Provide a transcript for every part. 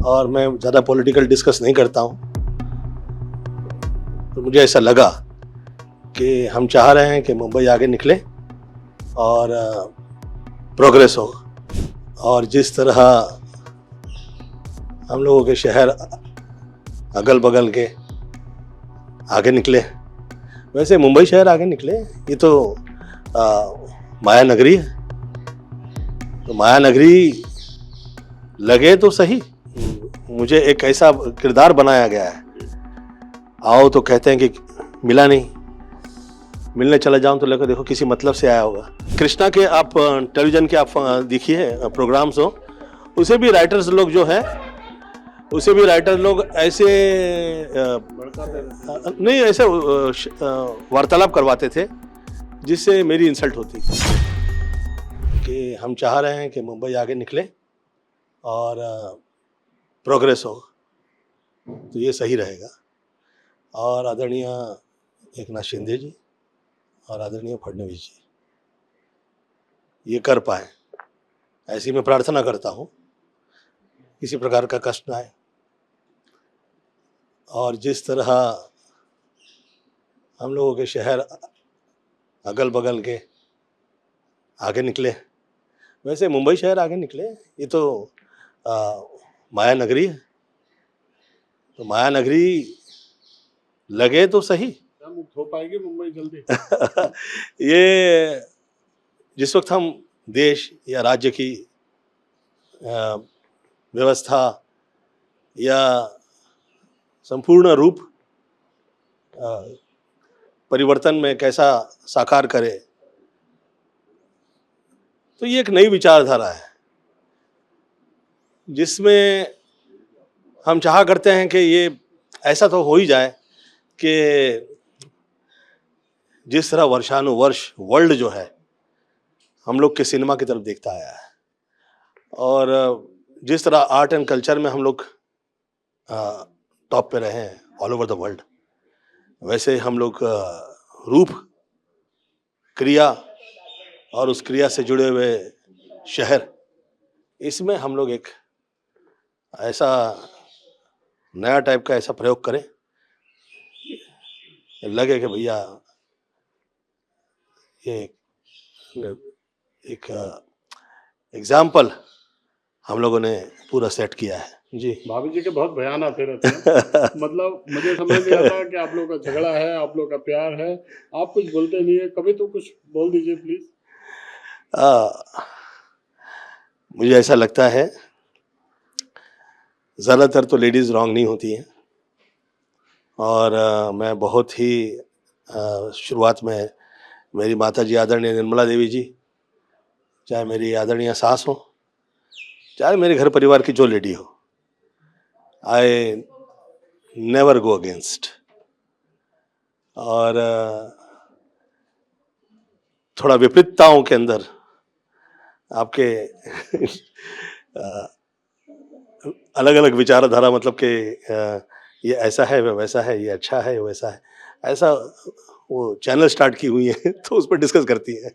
और मैं ज़्यादा पॉलिटिकल डिस्कस नहीं करता हूँ। तो मुझे ऐसा लगा कि हम चाह रहे हैं कि मुंबई आगे निकले और प्रोग्रेस हो, और जिस तरह हम लोगों के शहर अगल बगल के आगे निकले, वैसे मुंबई शहर आगे निकले। ये तो माया नगरी है, तो माया नगरी लगे तो सही। मुझे एक ऐसा किरदार बनाया गया है, आओ तो कहते हैं कि मिला नहीं, मिलने चला जाऊं तो लगा देखो किसी मतलब से आया होगा। कृष्णा के आप टेलीविजन के आप देखिए प्रोग्राम्स हो, उसे भी राइटर्स लोग जो है, उसे भी राइटर लोग ऐसे नहीं ऐसे वार्तालाप करवाते थे जिससे मेरी इंसल्ट होती कि हम चाह रहे हैं कि मुंबई आगे निकले और प्रोग्रेस हो, तो ये सही रहेगा। और आदरणीय एकनाथ शिंदे जी और आदरणीय फडणवीस जी ये कर पाए, ऐसी मैं प्रार्थना करता हूँ, किसी प्रकार का कष्ट ना आए। और जिस तरह हम लोगों के शहर अगल बगल के आगे निकले, वैसे मुंबई शहर आगे निकले। ये तो माया नगरी है, तो माया नगरी लगे तो सही। मुक्त हो पाएगी मुंबई जल्दी? ये जिस वक्त हम देश या राज्य की व्यवस्था या संपूर्ण रूप परिवर्तन में कैसा साकार करे, तो ये एक नई विचारधारा है जिसमें हम चाह करते हैं कि ये ऐसा तो हो ही जाए कि जिस तरह वर्षानुवर्ष वर्ल्ड जो है हम लोग के सिनेमा की तरफ देखता आया है, और जिस तरह आर्ट एंड कल्चर में हम लोग टॉप पे रहे हैं ऑल ओवर द वर्ल्ड, वैसे हम लोग रूप, क्रिया और उस क्रिया से जुड़े हुए शहर, इसमें हम लोग एक ऐसा नया टाइप का ऐसा प्रयोग करें, लगे कि भैया ये एक एग्जाम्पल हम लोगों ने पूरा सेट किया है। जी भाभी जी के बहुत बयान आते रहते हैं। मतलब मुझे समझ नहीं आता कि आप लोग का झगड़ा है, आप लोग का प्यार है, आप कुछ बोलते नहीं है, कभी तो कुछ बोल दीजिए प्लीज। मुझे ऐसा लगता है ज़्यादातर तो लेडीज़ रॉन्ग नहीं होती हैं, और मैं बहुत ही शुरुआत में मेरी माता जी आदरणीय निर्मला देवी जी, चाहे मेरी आदरणीय सास हो, चाहे मेरे घर परिवार की जो लेडी हो, आई नेवर गो अगेंस्ट। और थोड़ा विपरीतताओं के अंदर आपके अलग अलग विचारधारा, मतलब कि ये ऐसा है, वह वैसा है, ये अच्छा है, वैसा है, ऐसा वो चैनल स्टार्ट की हुई है तो उस पर डिस्कस करती हैं।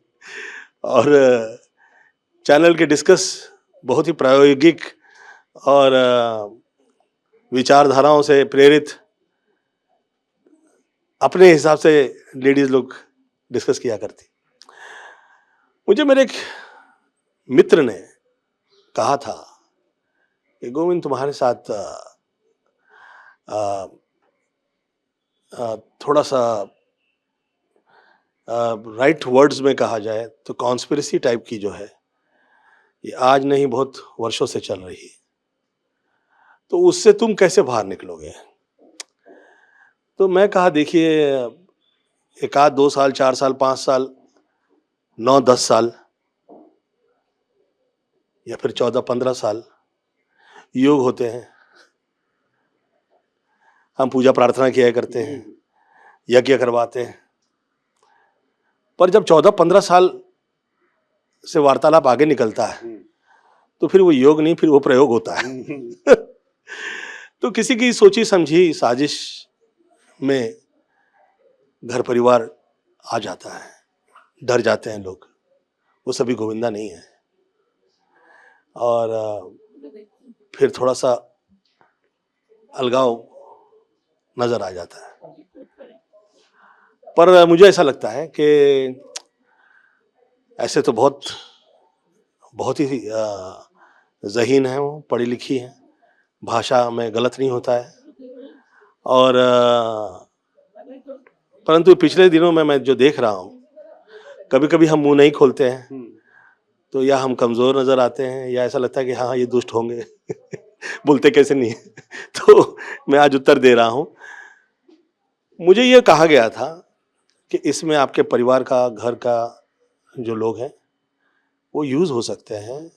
और चैनल के डिस्कस बहुत ही प्रायोगिक और विचारधाराओं से प्रेरित अपने हिसाब से लेडीज लोग डिस्कस किया करती। मुझे मेरे एक मित्र ने कहा था कि गोविंद तुम्हारे साथ थोड़ा सा राइट वर्ड्स में कहा जाए तो कॉन्स्पिरेसी टाइप की जो है ये आज नहीं बहुत वर्षों से चल रही है, तो उससे तुम कैसे बाहर निकलोगे? तो मैं कहा देखिए, एक आध 2 साल 4 साल 5 साल 9-10 साल या फिर 14-15 साल योग होते हैं, हम पूजा प्रार्थना किया करते हैं, यज्ञ करवाते हैं, पर जब 14-15 साल से वार्तालाप आगे निकलता है तो फिर वो योग नहीं, फिर वो प्रयोग होता है। तो किसी की सोची समझी साजिश में घर परिवार आ जाता है, डर जाते हैं लोग, वो सभी गोविंदा नहीं है। और फिर थोड़ा सा अलगाव नजर आ जाता है। पर मुझे ऐसा लगता है कि ऐसे तो बहुत ही ज़हीन है, वो पढ़ी लिखी है, भाषा में गलत नहीं होता है। और परंतु पिछले दिनों में मैं जो देख रहा हूँ, कभी कभी हम मुंह नहीं खोलते हैं तो या हम कमज़ोर नज़र आते हैं या ऐसा लगता है कि हाँ ये दुष्ट होंगे बोलते कैसे नहीं है तो मैं आज उत्तर दे रहा हूँ। मुझे ये कहा गया था कि इसमें आपके परिवार का, घर का जो लोग हैं वो यूज़ हो सकते हैं,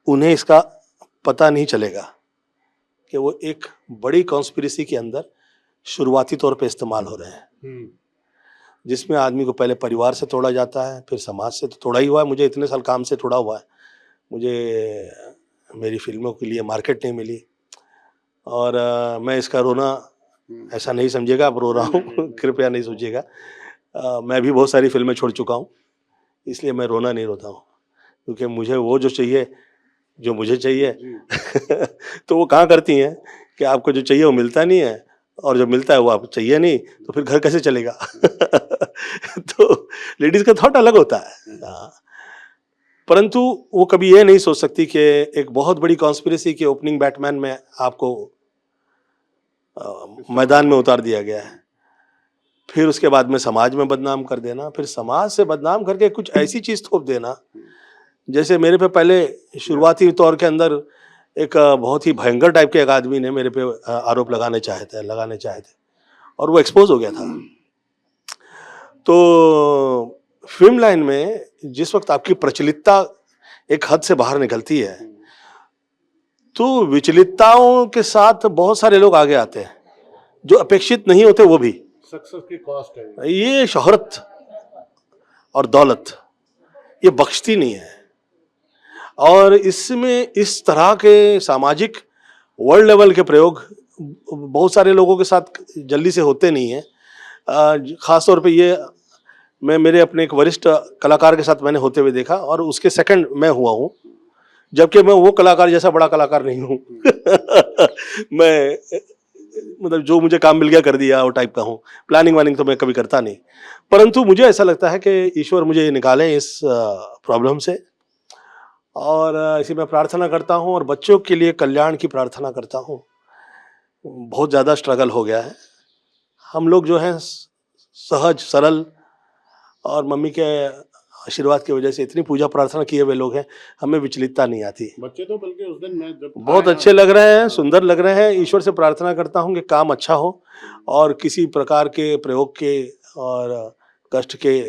उन्हें इसका पता नहीं चलेगा कि वो एक बड़ी कॉन्स्पिरेसी के अंदर शुरुआती तौर पे इस्तेमाल हो रहे हैं, जिसमें आदमी को पहले परिवार से तोड़ा जाता है, फिर समाज से तो तोड़ा ही हुआ है। मुझे इतने साल काम से तोड़ा हुआ है, मुझे मेरी फिल्मों के लिए मार्केट नहीं मिली। और मैं इसका रोना ऐसा नहीं समझिएगा, अब रो रहा हूँ कृपया नहीं सोचिएगा। मैं भी बहुत सारी फिल्में छोड़ चुका हूँ, इसलिए मैं रोना नहीं रोता हूँ, क्योंकि मुझे वो जो चाहिए, जो मुझे चाहिए तो वो कहाँ करती हैं कि आपको जो चाहिए वो मिलता नहीं है, और जो मिलता है वो आपको चाहिए नहीं, तो फिर घर कैसे चलेगा तो लेडीज़ का थॉट अलग होता है। हाँ, परंतु वो कभी ये नहीं सोच सकती कि एक बहुत बड़ी कॉन्स्पिरेसी के ओपनिंग बैटमैन में आपको मैदान में उतार दिया गया है, फिर उसके बाद में समाज में बदनाम कर देना, फिर समाज से बदनाम करके कुछ ऐसी चीज़ थोप देना। जैसे मेरे पे पहले शुरुआती तौर के अंदर एक बहुत ही भयंकर टाइप के एक आदमी ने मेरे पे आरोप लगाने चाहे थे और वो एक्सपोज हो गया था। तो फिल्म लाइन में जिस वक्त आपकी प्रचलितता एक हद से बाहर निकलती है, तो विचलितताओं के साथ बहुत सारे लोग आगे आते हैं जो अपेक्षित नहीं होते, वो भी। सक्सेस की कॉस्ट है ये शोहरत और दौलत ये बख्शती नहीं है, और इसमें इस तरह के सामाजिक वर्ल्ड लेवल के प्रयोग बहुत सारे लोगों के साथ जल्दी से होते नहीं हैं। ख़ास तौर पे ये मैं मेरे अपने एक वरिष्ठ कलाकार के साथ मैंने होते हुए देखा, और उसके सेकंड मैं हुआ हूँ, जबकि मैं वो कलाकार जैसा बड़ा कलाकार नहीं हूँ मैं मतलब जो मुझे काम मिल गया कर दिया वो टाइप का हूँ, प्लानिंग वानिंग तो मैं कभी करता नहीं। परंतु मुझे ऐसा लगता है कि ईश्वर मुझे निकाले इस प्रॉब्लम से, और इसी मैं प्रार्थना करता हूँ और बच्चों के लिए कल्याण की प्रार्थना करता हूँ। बहुत ज़्यादा स्ट्रगल हो गया है, हम लोग जो हैं सहज सरल और मम्मी के आशीर्वाद की वजह से इतनी पूजा प्रार्थना किए हुए लोग हैं, हमें विचलितता नहीं आती। बच्चे तो बल्कि उस दिन मैं जब बहुत अच्छे लग रहे हैं, सुंदर लग रहे हैं। ईश्वर से प्रार्थना करता हूँ कि काम अच्छा हो और किसी प्रकार के प्रयोग के और कष्ट के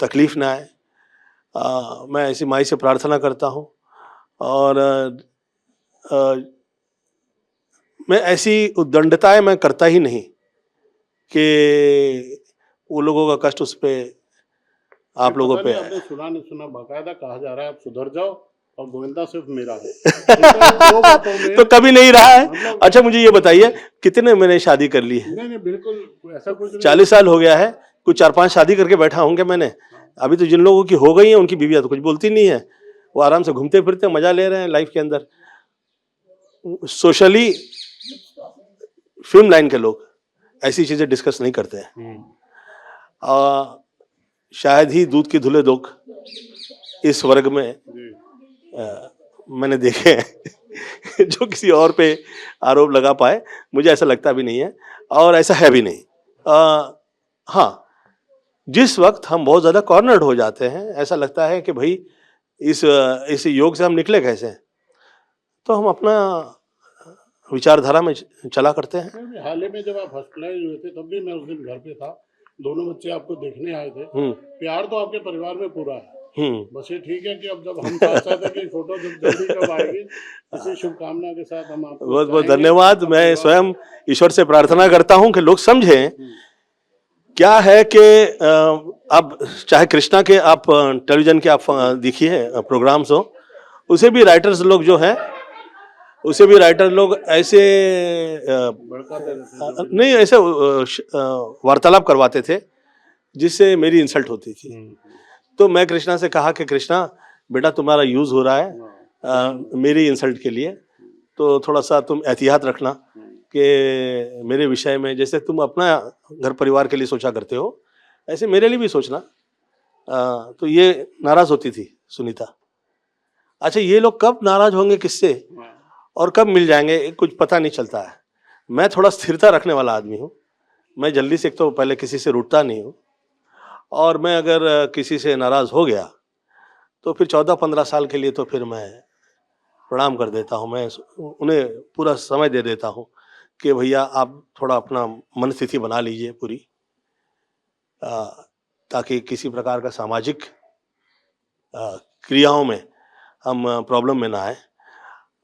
तकलीफ ना आए। मैं ऐसी माई से प्रार्थना करता हूँ, और मैं ऐसी उद्दंडताएं मैं करता ही नहीं कि वो लोगों का कष्ट उस पे आप लोगों पे आपने सुना नहीं सुना, बाकायदा कहा जा रहा है आप सुधर जाओ और गोविंदा सिर्फ मेरा है दो बातों में तो कभी नहीं रहा है। मतलब अच्छा मुझे ये बताइए कितने मैंने शादी कर ली है? नहीं बिल्कुल ऐसा कुछ नहीं। 40 साल हो गया है, कुछ 4-5 शादी करके बैठा हूँ क्या मैंने? अभी तो जिन लोगों की हो गई है उनकी बीवियां तो कुछ बोलती नहीं है, वो आराम से घूमते फिरते मजा ले रहे हैं लाइफ के अंदर। सोशली फिल्म लाइन के लोग ऐसी चीजें डिस्कस नहीं करते हैं। शायद ही दूध की धुले दोग इस वर्ग में मैंने देखे हैं जो किसी और पे आरोप लगा पाए। मुझे ऐसा लगता भी नहीं है और ऐसा है भी नहीं। हाँ, जिस वक्त हम बहुत ज़्यादा कॉर्नर्ड हो जाते हैं, ऐसा लगता है कि भाई इस योग से हम निकले कैसे, तो हम अपना विचारधारा में चला करते हैं। हाल ही में जब आप हॉस्पिटलाइज हुए थे तब भी मैं उस दिन घर पे था, दोनों बच्चे आपको देखने आए थे। प्यार तो आपके परिवार में पूरा है, बस ये ठीक है कि अब जब हम साथ साथ है कि फोटो जब जल्दी कब आएगी, इसी शुभकामना के साथ हम आपको बहुत बहुत धन्यवाद। मैं स्वयं ईश्वर से प्रार्थना करता हूं कि लोग समझें क्या है कि अब चाहे कृष्णा के आप टेलीविजन के आप देखिए प्रोग्राम्स हो, उसे भी राइटर्स लोग जो हैं, उसे भी राइटर लोग ऐसे नहीं ऐसे वार्तालाप करवाते थे जिससे मेरी इंसल्ट होती थी। तो मैं कृष्णा से कहा कि कृष्णा बेटा तुम्हारा यूज हो रहा है मेरी इंसल्ट के लिए, तो थोड़ा सा तुम एहतियात रखना कि मेरे विषय में, जैसे तुम अपना घर परिवार के लिए सोचा करते हो ऐसे मेरे लिए भी सोचना। तो ये नाराज होती थी सुनीता। अच्छा, ये लोग कब नाराज होंगे किससे और कब मिल जाएंगे कुछ पता नहीं चलता है। मैं थोड़ा स्थिरता रखने वाला आदमी हूँ। मैं जल्दी से, एक तो पहले किसी से रूठता नहीं हूँ, और मैं अगर किसी से नाराज हो गया तो फिर 14-15 साल के लिए तो फिर मैं प्रणाम कर देता हूँ। मैं उन्हें पूरा समय दे देता हूँ कि भैया आप थोड़ा अपना मन स्थिति बना लीजिए पूरी, ताकि किसी प्रकार का सामाजिक क्रियाओं में हम प्रॉब्लम में ना आए।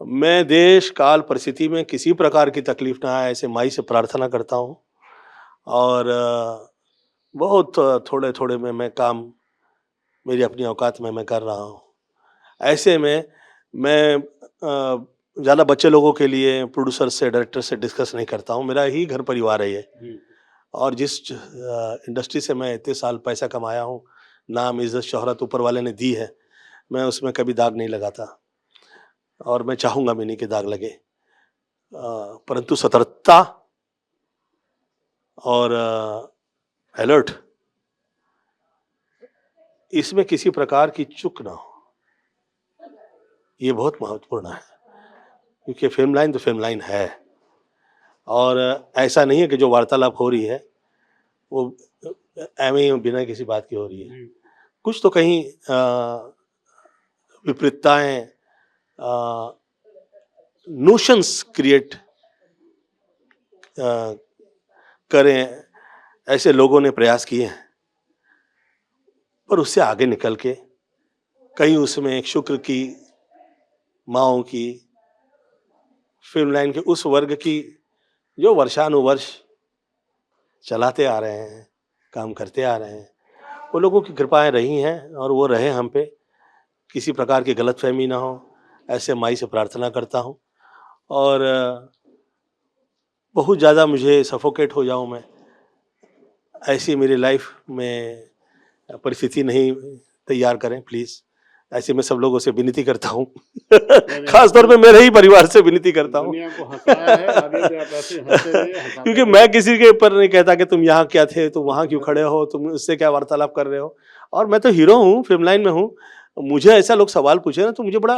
मैं देश काल परिस्थिति में किसी प्रकार की तकलीफ ना आए ऐसे माई से प्रार्थना करता हूँ। और बहुत थोड़े थोड़े में मैं काम मेरी अपनी औकात में मैं कर रहा हूँ। ऐसे में मैं ज़्यादा बच्चे लोगों के लिए प्रोड्यूसर से, डायरेक्टर से डिस्कस नहीं करता हूँ। मेरा ही घर परिवार है ये, और जिस इंडस्ट्री से मैं इतने साल पैसा कमाया हूँ, नाम, इज्जत, शोहरत ऊपर वाले ने दी है, मैं उसमें कभी दाग नहीं लगाता, और मैं चाहूँगा भी नहीं कि दाग लगे। परंतु सतर्कता और अलर्ट, इसमें किसी प्रकार की चूक ना हो, ये बहुत महत्वपूर्ण है। क्योंकि फिल्म लाइन तो फिल्म लाइन है, और ऐसा नहीं है कि जो वार्तालाप हो रही है वो एवं ही बिना किसी बात की हो रही है। कुछ तो कहीं विपरीतताएं, नोशंस क्रिएट करें, ऐसे लोगों ने प्रयास किए हैं, पर उससे आगे निकल के कहीं उसमें एक शुक्र की, माओं की, फिल्म लाइन के उस वर्ग की जो वर्षानुवर्ष चलाते आ रहे हैं, काम करते आ रहे हैं, वो लोगों की कृपाएं रही हैं और वो रहे हम पे। किसी प्रकार की गलतफहमी ना हो, ऐसे माई से प्रार्थना करता हूँ। और बहुत ज़्यादा मुझे सफोकेट हो जाऊँ मैं, ऐसी मेरी लाइफ में परिस्थिति नहीं तैयार करें प्लीज़। ऐसे मैं सब लोगों से विनती करता हूँ खास तौर पे मेरे ही परिवार से विनती करता हूँ दुनिया को हंसाया है, आगे भी आप ऐसे हंसते रहिए, हंसाते क्योंकि रहिए। मैं किसी के ऊपर नहीं कहता कि तुम यहाँ क्या थे, तुम वहाँ क्यों खड़े हो, तुम उससे क्या वार्तालाप कर रहे हो। और मैं तो हीरो हूँ, फिल्म लाइन में हूँ। मुझे ऐसा लोग सवाल पूछे ना तो मुझे बड़ा,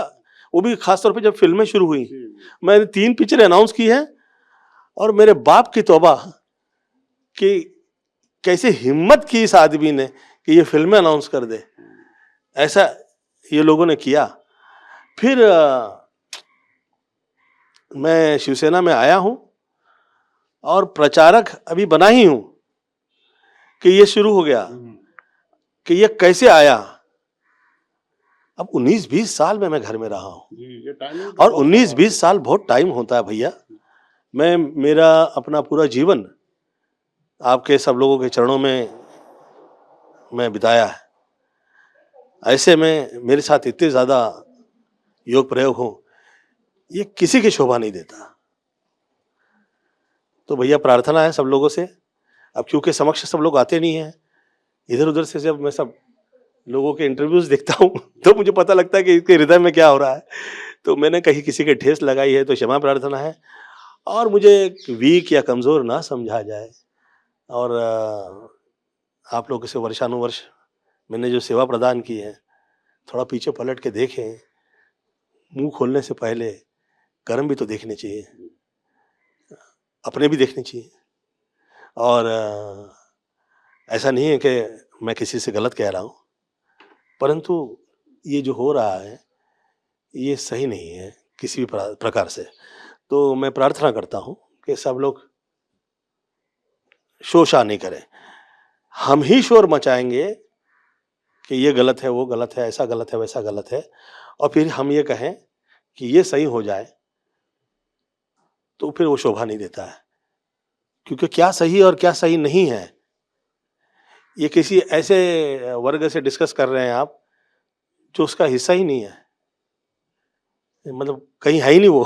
वो भी खास तौर पे जब फिल्में शुरू हुई, मैंने 3 पिक्चरें अनाउंस की है, और मेरे बाप की तौबा कि कैसे हिम्मत की इस आदमी ने कि ये फिल्में अनाउंस कर दे, ऐसा ये लोगों ने किया। फिर मैं शिवसेना में आया हूँ और प्रचारक अभी बना ही हूँ कि ये शुरू हो गया कि ये कैसे आया। अब 19-20 साल में मैं घर में रहा हूँ, और 19-20 साल बहुत टाइम होता है भैया। मैं मेरा अपना पूरा जीवन आपके सब लोगों के चरणों में मैं बिताया है। ऐसे में मेरे साथ इतने ज़्यादा योग प्रयोग हो, ये किसी की शोभा नहीं देता। तो भैया प्रार्थना है सब लोगों से। अब क्योंकि समक्ष सब लोग आते नहीं हैं, इधर उधर से जब मैं सब लोगों के इंटरव्यूज देखता हूँ तो मुझे पता लगता है कि इसके हृदय में क्या हो रहा है। तो मैंने कहीं किसी के ठेस लगाई है तो क्षमा प्रार्थना है, और मुझे वीक या कमज़ोर ना समझा जाए। और आप लोगों से वर्षानुवर्ष मैंने जो सेवा प्रदान की है, थोड़ा पीछे पलट के देखें। मुंह खोलने से पहले कर्म भी तो देखने चाहिए, अपने भी देखने चाहिए। और ऐसा नहीं है कि मैं किसी से गलत कह रहा हूँ, परंतु ये जो हो रहा है ये सही नहीं है किसी भी प्रकार से। तो मैं प्रार्थना करता हूँ कि सब लोग शोषा नहीं करें। हम ही शोर मचाएंगे कि ये गलत है, वो गलत है, ऐसा गलत है, वैसा गलत है, और फिर हम ये कहें कि ये सही हो जाए, तो फिर वो शोभा नहीं देता है। क्योंकि क्या सही और क्या सही नहीं है, ये किसी ऐसे वर्ग से डिस्कस कर रहे हैं आप जो उसका हिस्सा ही नहीं है, मतलब कहीं है ही नहीं वो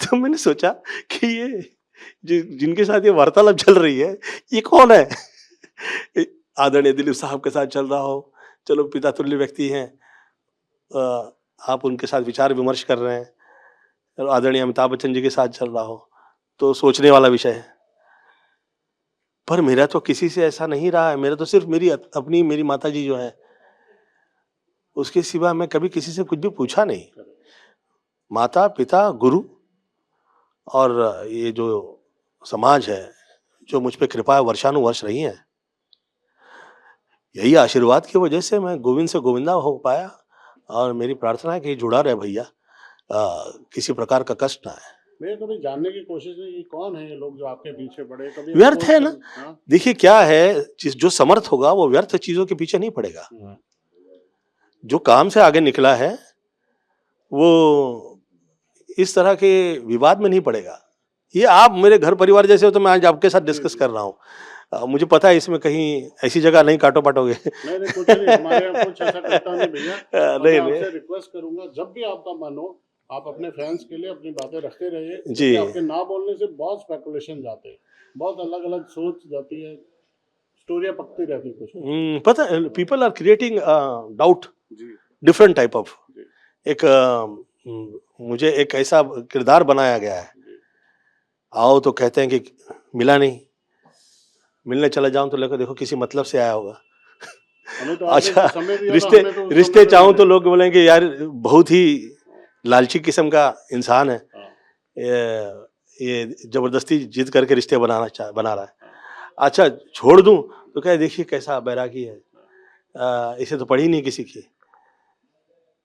तो मैंने सोचा कि ये जिनके साथ ये वार्तालाप चल रही है ये कौन है आदरणीय दिलीप साहब के साथ चल रहा हो, चलो पिता तुल्य व्यक्ति हैं, आप उनके साथ विचार विमर्श कर रहे हैं, आदरणीय अमिताभ बच्चन जी के साथ चल रहा हो, तो सोचने वाला विषय है। पर मेरा तो किसी से ऐसा नहीं रहा है, मेरा तो सिर्फ मेरी माता जी जो है, उसके सिवा मैं कभी किसी से कुछ भी पूछा नहीं। माता, पिता, गुरु और ये जो समाज है, जो मुझ पे कृपा वर्षानुवर्ष रही है, यही आशीर्वाद की वजह से मैं गोविंद से गोविंदा हो पाया। और मेरी प्रार्थना है कि जुड़ा रहे भैया, किसी प्रकार का कष्ट ना आए। मैं कभी जानने की कोशिश नहीं की कौन है ये लोग जो आपके पीछे पड़े, कभी व्यर्थ है ना। हाँ? देखिए क्या है, जो समर्थ होगा वो व्यर्थ चीजों के पीछे नहीं पड़ेगा। जो काम से आगे निकला है वो इस तरह के विवाद में नहीं पड़ेगा। ये आप मेरे घर परिवार जैसे हो तो मैं आज आपके साथ डिस्कस कर रहा हूँ। मुझे पता है इसमें कहीं ऐसी जगह नहीं काटो पाटोगे। नहीं कुछ नहीं, हमारे यहाँ कुछ ऐसा करता नहीं भैया। नहीं मैं आपसे रिक्वेस्ट करूंगा, जब भी आपका मन हो आप अपने फैंस के लिए अपनी बातें रखते रहिए जी। आपके ना बोलने से बहुत स्पेकुलेशन जाते हैं, बहुत अलग अलग सोच जाती है, स्टोरियां पकती रहती है कुछ। पता है, पीपल आर क्रिएटिंग डाउट, जी डिफरेंट टाइप ऑफ। जी एक मुझे एक ऐसा किरदार बनाया गया है, आओ तो कहते हैं कि मिला नहीं, मिलने चला जाऊं तो लेकर देखो किसी मतलब से आया होगा। हमें तो अच्छा, समय दिया था, रिश्ते हमें तो उस रिश्ते समय चाहूं पे तो लोग बोलेंगे यार बहुत ही लालची किस्म का इंसान है, ये जबरदस्ती जिद करके रिश्ते बना रहा है। अच्छा छोड़ दूं तो क्या, देखिए कैसा बैरागी है, इसे तो पड़ी नहीं किसी की।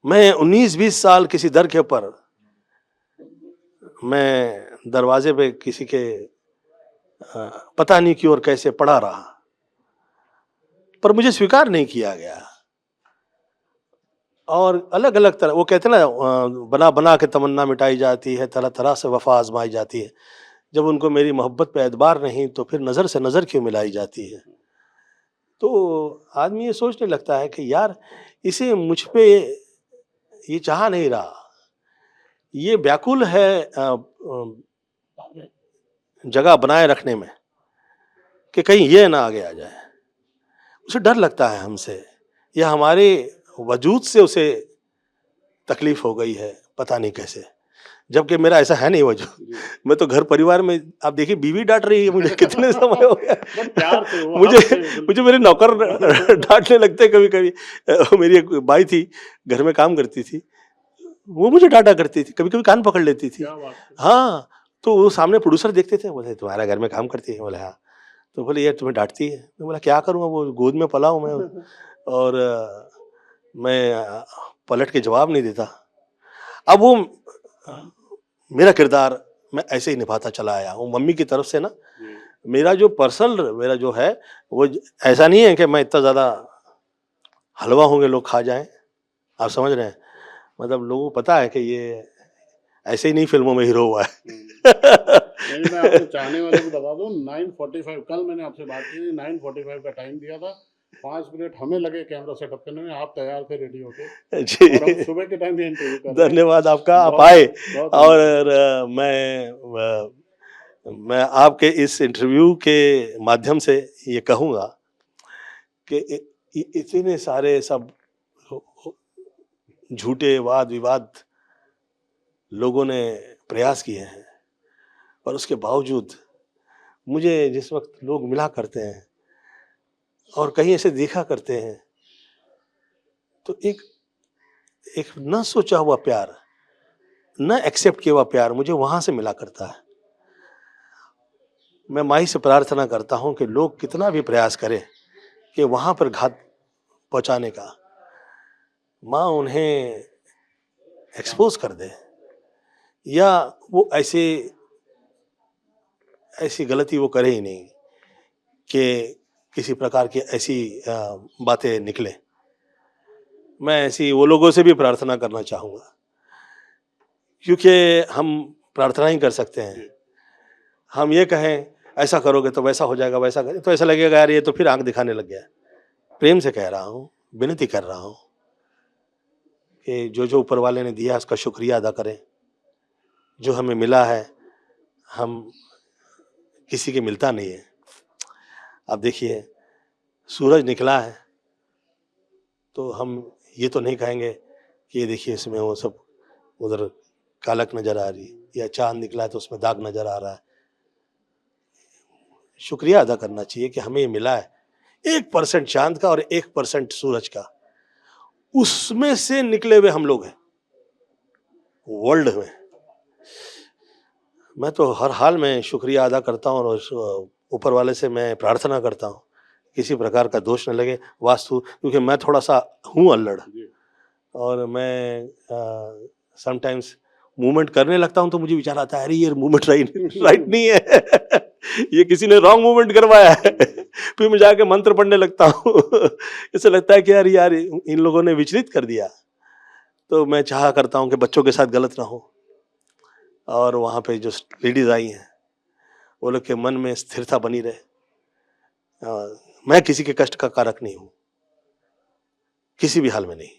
मैं 19-20 साल किसी दर के ऊपर, मैं दरवाजे पे किसी के पता नहीं क्यों और कैसे पड़ा रहा, पर मुझे स्वीकार नहीं किया गया। और अलग अलग तरह, वो कहते हैं ना, बना बना के तमन्ना मिटाई जाती है, तरह तरह से वफा आजमाई जाती है। जब उनको मेरी मोहब्बत पे एतबार नहीं तो फिर नज़र से नज़र क्यों मिलाई जाती है। तो आदमी ये सोचने लगता है कि यार इसे मुझ पे ये चाह नहीं रहा, ये व्याकुल है जगह बनाए रखने में कि कहीं ये ना आगे आ जाए। उसे डर लगता है हमसे, या हमारे वजूद से उसे तकलीफ हो गई है, पता नहीं कैसे, जबकि मेरा ऐसा है नहीं वजूद। मैं तो घर परिवार में, आप देखिए बीवी डांट रही है मुझे, कितने समय हो गया प्यार से वो मुझे मेरे नौकर डांटने लगते कभी कभी। मेरी एक बाई थी, घर में काम करती थी, वो मुझे डांटा करती थी, कभी कभी कान पकड़ लेती थी। हाँ, तो वो सामने प्रोड्यूसर देखते थे, बोले तुम्हारा घर में काम करती है, बोले हाँ। तो बोले यार तुम्हें डांटती है, मैं बोला क्या करूँगा, वो गोद में पला हूँ मैं, और मैं पलट के जवाब नहीं देता। अब वो मेरा किरदार मैं ऐसे ही निभाता चला आया हूँ मम्मी की तरफ से ना। मेरा जो पर्सनल, मेरा जो है वो ऐसा नहीं है कि मैं इतना ज़्यादा हलवा होंगे लोग खा जाएं, आप समझ रहे हैं, मतलब लोगों को पता है कि ये ऐसे ही नहीं फिल्मों में हीरो हुआ है। नहीं, मैं आपको चाहने वाले को बता दूं, 9:45 कल मैंने आपसे बात की थी, 9:45 का टाइम दिया था, 5 मिनट हमें लगे कैमरा सेटअप करने में, आप तैयार थे रेडी होके, जी, और हम सुबह के टाइम भी इंटरव्यू कर रहे हैं। धन्यवाद आपका, आप आए। और मैं आपके इस इंटरव्यू के माध्यम से ये कहूँगा कि इतने सारे सब झूठे वाद विवाद लोगों ने प्रयास किए हैं, और उसके बावजूद मुझे जिस वक्त लोग मिला करते हैं और कहीं ऐसे देखा करते हैं, तो एक न सोचा हुआ प्यार, न एक्सेप्ट किया हुआ प्यार मुझे वहां से मिला करता है। मैं माई से प्रार्थना करता हूं कि लोग कितना भी प्रयास करें कि वहां पर घात पहुंचाने का, माँ उन्हें एक्सपोज कर दे, या वो ऐसी गलती वो करे ही नहीं कि किसी प्रकार की ऐसी बातें निकले। मैं ऐसी वो लोगों से भी प्रार्थना करना चाहूँगा, क्योंकि हम प्रार्थना ही कर सकते हैं। हम ये कहें ऐसा करोगे तो वैसा हो जाएगा, वैसा करें तो ऐसा लगेगा यार ये तो फिर आंख दिखाने लग गया। प्रेम से कह रहा हूँ, विनती कर रहा हूँ कि जो जो ऊपर वाले ने दिया उसका शुक्रिया अदा करें। जो हमें मिला है, हम किसी के मिलता नहीं है। अब देखिए सूरज निकला है तो हम ये तो नहीं कहेंगे कि ये देखिए इसमें वो सब उधर कालक नजर आ रही, या चांद निकला है तो उसमें दाग नजर आ रहा है। शुक्रिया अदा करना चाहिए कि हमें ये मिला है 1% चांद का और 1% सूरज का, उसमें से निकले हुए हम लोग हैं वर्ल्ड में। मैं तो हर हाल में शुक्रिया अदा करता हूँ और उस ऊपर वाले से मैं प्रार्थना करता हूँ किसी प्रकार का दोष न लगे वास्तु, क्योंकि मैं थोड़ा सा हूँ अल्लड़, और मैं समटाइम्स मूवमेंट करने लगता हूँ तो मुझे विचार आता है अरे ये मूवमेंट राइट नहीं है ये किसी ने रॉन्ग मूवमेंट करवाया है फिर मैं जाके मंत्र पढ़ने लगता हूँ इससे लगता है कि यार इन लोगों ने विचलित कर दिया। तो मैं चाहा करता हूँ कि बच्चों के साथ गलत ना हो, और वहाँ पे जो लेडीज आई हैं वो लोग के मन में स्थिरता बनी रहे। मैं किसी के कष्ट का कारक नहीं हूँ, किसी भी हाल में नहीं।